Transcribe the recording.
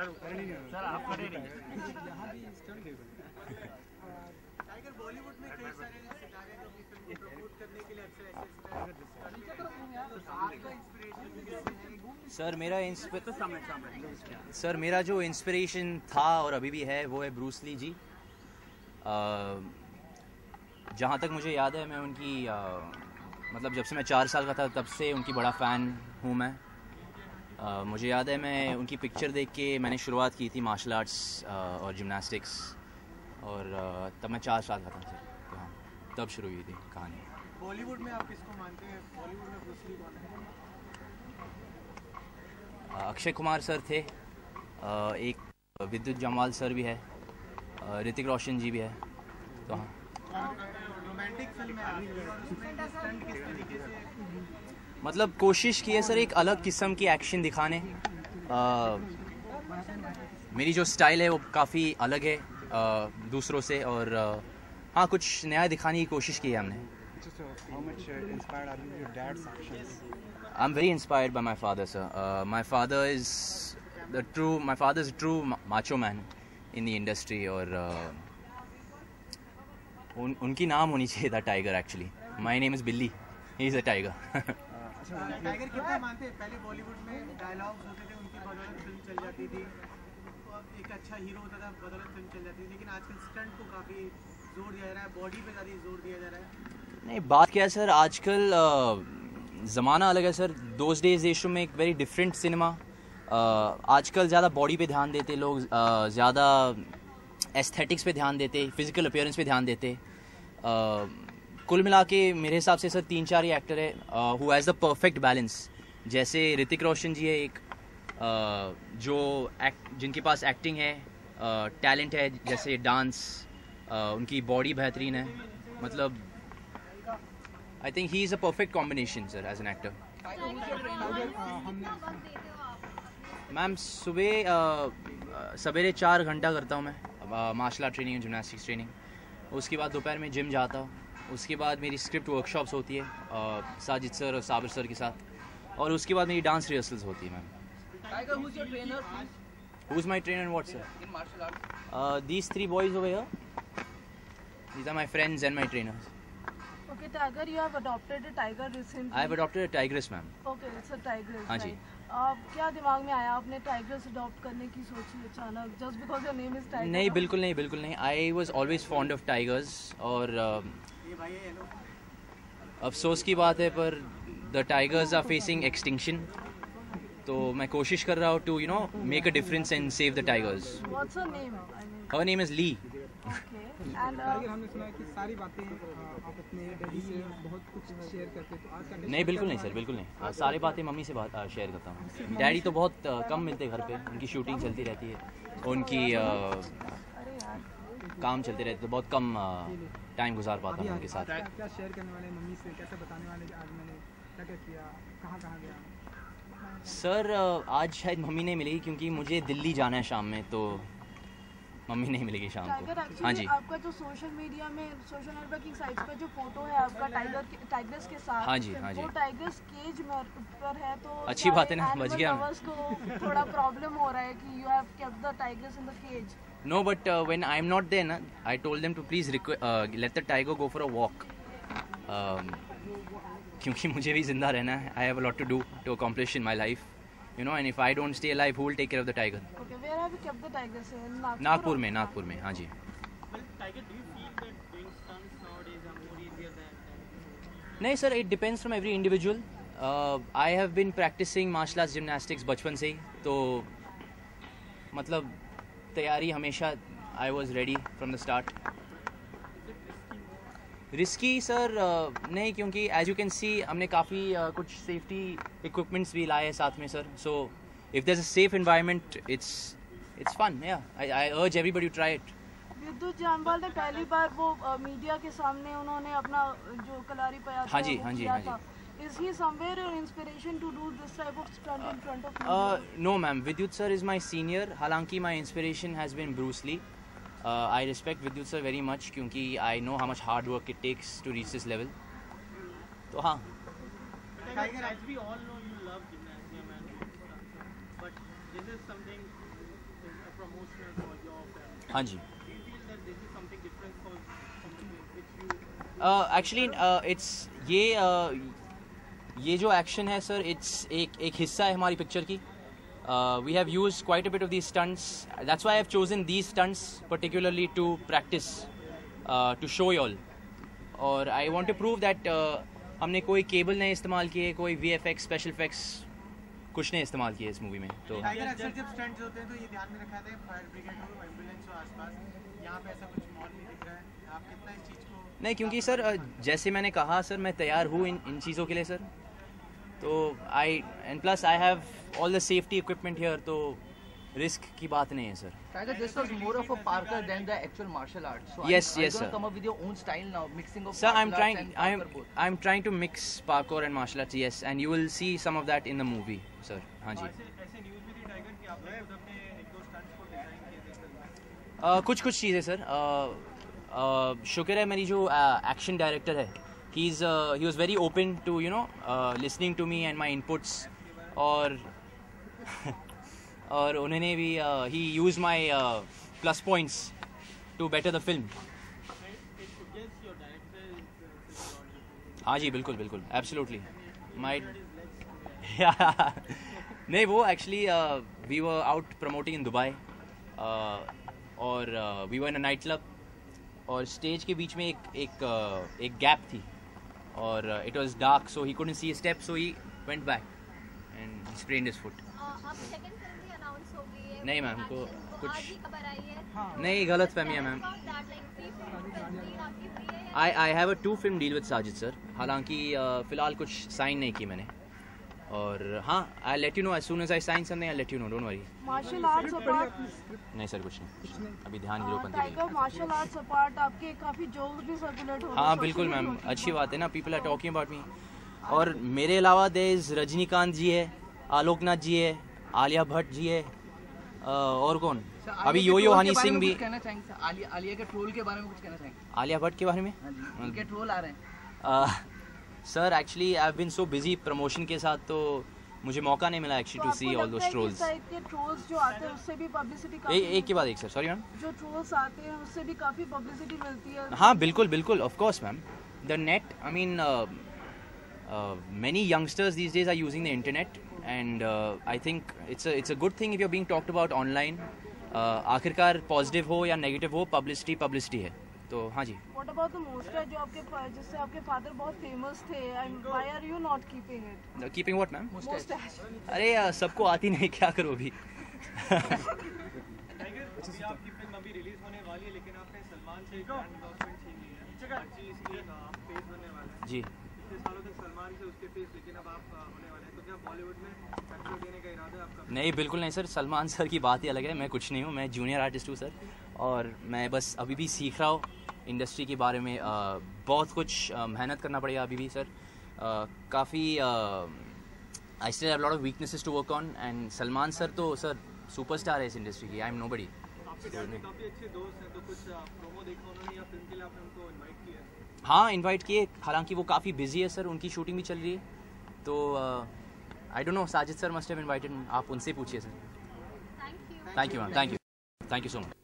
Sir आप खड़े रहिए। टाइगर बॉलीवुड में कई सारे सितारे जो अपनी फिल्म को प्रमोट करने के लिए अक्सर ऐसे स्टाइल आपका इंस्पिरेशन सर मेरा जो इंस्पिरेशन था और अभी भी है वो है ब्रूस ली जी। जहाँ तक मुझे याद है मैं उनकी मतलब जब से मैं 4 साल का था तब से उनकी बड़ा फ़ैन हूँ मैं। मुझे याद है मैं उनकी पिक्चर देख के मैंने शुरुआत की थी मार्शल आर्ट्स और जिम्नास्टिक्स, और तब मैं 4 साल का था सर। तो हाँ, तब शुरू हुई थी कहानी। बॉलीवुड में आप किसको मानते हैं? बॉलीवुड में ब्रूस ली कौन है? अक्षय कुमार सर थे, एक विद्युत जमाल सर भी है, ऋतिक रोशन जी भी है। तो हाँ, रोमांटिक फिल्म है आपकी और उसमें स्टंट किस तरीके से मतलब कोशिश की है सर एक अलग किस्म की एक्शन दिखाने। मेरी जो स्टाइल है वो काफ़ी अलग है दूसरों से, और हाँ कुछ नया दिखाने की कोशिश की है हमने। I am very inspired by my father sir. My father is a true macho man in the industry, और उनकी नाम होनी चाहिए था tiger. Actually my name is Billi, he is a tiger. Tiger कितना मानते हैं? पहले बॉलीवुड में डायलॉग्स होते थे, उनकी बदौलत फिल्म चल जाती थी, एक अच्छा हीरो होता था, बदौलत फिल्म चल जाती थी। लेकिन आजकल स्टंट को काफ़ी जोर दिया जा रहा है, बॉडी पे ज़्यादा जोर दिया जा रहा है। नहीं, बात क्या है सर, आजकल ज़माना अलग है सर। दोज डेज देशों में एक वेरी डिफरेंट सिनेमा। आजकल ज़्यादा बॉडी पे ध्यान देते लोग, ज़्यादा एस्थेटिक्स पे ध्यान देते, फिजिकल अपीयरेंस पे ध्यान देते। कुल मिला के मेरे हिसाब से सर 3-4 ही एक्टर है who has the perfect balance. जैसे ऋतिक रोशन जी है एक, जिनके पास एक्टिंग है, टैलेंट है, जैसे डांस, उनकी बॉडी बेहतरीन है। मतलब I think he is a perfect combination sir as an actor. Ma'am सुबह सवेरे 4 घंटा करता हूँ मैं martial art training, gymnastics training. उसके बाद दोपहर में जिम जाता हूँ। उसके बाद मेरी स्क्रिप्ट वर्कशॉप्स होती है साजिद सर और साबिर सर के साथ, और उसके बाद मेरी डांस रिहर्सल्स होती है ma'am. Who is my trainer and what sir? In martial arts. These 3 boys over here, these are my friends and my trainers. Okay, Tiger, you have adopted a tiger recently. I have adopted a tigress ma'am. Okay, it's a tigress. हाँ जी। क्या दिमाग में आया आपने tigers adopt करने की सोची अचानक, just because your name is tiger? नहीं, बिल्कुल नहीं। I was always fond of tigers, और अफसोस की बात है पर the tigers are facing extinction. तो मैं कोशिश कर रहा हूँ to make a difference and save the tigers. What's her name? Her name is Lee. Tiger, हमने सुना है कि सारी बातें आप अपने डैडी से बहुत कुछ शेयर करते हैं, तो आज का नहीं, बिल्कुल नहीं सर, बिल्कुल नहीं। सारी बातें मम्मी से शेयर करता हूँ। डैडी तो बहुत कम मिलते घर पे, उनकी शूटिंग चलती रहती है, उनकी काम चलते रहते, तो बहुत कम टाइम गुजार पाता हूँ उनके साथ। क्या शेयर करने वाले मम्मी से, कैसे बताने वाले कि आज मैंने क्या किया, कहाँ गया? सर आज शायद मम्मी नहीं मिलेगी क्योंकि मुझे दिल्ली जाना है शाम में, तो मम्मी नहीं मिलेगी शाम को। हाँ जी। आपका जो सोशल मीडिया में, सोशल नेटवर्किंग साइट्स पर जो फोटो है आपका टाइगर्स के साथ, हाँ जी, वो टाइगर्स केज में पर है, तो अच्छी बात है ना, बच गया मैं। को थोड़ा प्रॉब्लम हो रहा है कि you have kept the tigers in the cage. No, but when I'm not there, na, I told them to please let the tiger go for a walk. क्योंकि मुझे भी जिंदा रहना है. I have a lot to do to accomplish in my life. And if I don't stay alive, who will take care of the tiger? Okay, where have you kept the tigers? Nagpur में, हाँ जी. Well, Tiger, do you feel that doing stunts nowadays are more easier than? नहीं sir, it depends from every individual. I have been practicing martial arts gymnastics बचपन से ही, तो मतलब तैयारी हमेशा I was ready from the start. Risky sir नहीं, क्योंकि as you can see हमने काफ़ी कुछ सेफ्टी इक्विपमेंट्स भी लाए हैं साथ में sir. So if there is a safe environment, it's fun. या आई अर्ज एवरीबॉडी टू ट्राई इट. विद्युत जामवाल ने पहली बार वो मीडिया के सामने उन्होंने अपना जो कलारी पाया था, हाँ जी. Is he somewhere your inspiration to do this type of stunt in front of media? No ma'am, Vidyut sir is my senior. हालांकि my inspiration has been Bruce Lee. I respect Vidyut sir very much क्योंकि I know how much hard work it takes to reach this level. तो हाँ. Tiger, as we all know, you love gymnasium, but this is something promotional for your film. हाँ जी. Do you feel that this is something different for something which you? Actually, it's ये जो action है sir, it's एक हिस्सा है हमारी picture की. We have used quite a bit of these stunts. That's why I have chosen these stunts particularly to practice, to show you all. और I want to prove that हमने कोई cable नहीं इस्तेमाल किए, कोई VFX, स्पेशल इफेक्ट्स कुछ नहीं इस्तेमाल किए इस मूवी में. तो टाइगर अक्सर जब स्टंट्स होते हैं तो ये ध्यान में रखा जाता है फायर ब्रिगेड हो, एम्बुलेंस हो आसपास. यहाँ पे ऐसा कुछ मॉल नहीं दिख रहा है. आप कितना इस चीज़ को? नहीं, क्योंकि सर जैसे मैंने कहा सर, मैं तैयार हूँ इन चीज़ों के लिए सर. तो and plus I have all the safety equipment here, तो रिस्क की बात नहीं है sir. Tiger, this was more of a Parker than the actual martial arts. So Yes, are you yes, gonna sir. come up with your own style now, mixing of Sir, martial arts and Parker both? I'm trying to mix parkour and martial arts, yes, and you will see some of that in the movie, sir. हाँ जी. ऐसे news भी थी tiger कि आपने खुद अपने एक दो स्टंट्स को डिजाइन किए थे. कुछ चीज़ें सर. शुक्र है मेरी जो एक्शन डायरेक्टर है, he was very open to listening to me and my inputs, और उन्होंने भी he used my plus points to better the film. हाँ जी, बिल्कुल बिल्कुल, absolutely. My नहीं, वो actually we were out promoting in Dubai, और we were in a night club, और स्टेज के बीच में एक गैप थी, और it was dark, so he couldn't see a step, so he went back and he sprained his foot. अब second film भी announce हो गई है. नहीं मैम, को कुछ आज ही खबर आई है. नहीं, गलत फहमी है ma'am. I have a 2 film deal with Sajid sir. हालांकि फ़िलहाल कुछ साइन नहीं की मैंने, और हाँ, I let you know as soon as I sign something, I let you know, don't worry. Martial arts apart, नहीं सर, कुछ नहीं, अभी ध्यान हीरोपंती पे. टाइगर मार्शल आर्ट्स अपार्ट आपके काफी जोक्स भी सर्कुलेट हो रहे हैं. हाँ बिल्कुल मैम, अच्छी बात है ना, people are talking about me. और मेरे अलावा देयर इज रजनीकांत जी है, आलोकनाथ जी है, आलिया भट्ट जी है, और कौन, अभी यो हनी सिंह भी. कहना चाहेंगे सर, आलिया के ट्रोल के बारे में कुछ कहना चाहेंगे? आलिया भट्ट के बारे में? हाँ जी, उनके ट्रोल आ रहे हैं. Sir actually I have been so busy promotion के साथ, तो मुझे मौका नहीं मिला actually to see all those trolls. Trolls जो आते हैं उससे भी पब्लिसिटी एक के बाद एक सर, सॉरी मैम. जो ट्रोल्स आते हैं उससे भी काफी पब्लिसिटी मिलती है. हाँ बिल्कुल बिल्कुल, of course ma'am. The net, I mean many youngsters these days are using the internet, and I think it's a good thing if you're being talked about online. आखिरकार पॉजिटिव हो या नेगेटिव हो, publicity है. तो हाँ जी. What about the mustache जो जिससे आपके फादर बहुत फेमस थे, and why are you not keeping it? Keeping what ma'am? Mustache. अरे सबको आती नहीं, क्या करो अभी. टाइगर, अभी आपकी फिल्म अभी रिलीज होने वाली है, लेकिन आपने सलमान से ब्रांड एंडोर्समेंट छीन ली है. अच्छी इसलिए आप फेस बनने वाले हैं. जी. इतने सालों तक सलमान से उसके फेस, लेकिन अब आप होने वाले हैं, तो क्या बॉलीवुड में टक्कर देने का इरादा है आपका? नहीं, बिल्कुल नहीं सर. सलमान सर की बात ही अलग है, मैं कुछ नहीं हूँ, मैं जूनियर आर्टिस्ट हूँ सर, और मैं बस अभी भी सीख रहा हूँ इंडस्ट्री के बारे में. बहुत कुछ मेहनत करना पड़ेगा अभी भी सर. काफ़ी I still have lot of weaknesses to work on, and Salman sir तो सर सुपरस्टार है इस इंडस्ट्री की. I am nobody. आपके डैड में काफ़ी अच्छे दोस्त हैं, तो कुछ प्रोमो देखा उन्होंने या फिल्म के लिए आपने उनको इनवाइट किया? हाँ, इनवाइट किए, हालांकि वो काफ़ी बिजी है सर, उनकी शूटिंग भी चल रही है, तो I don't know, Sajid sir must have invited. आप उनसे पूछिए sir. Thank you ma'am, thank you so much.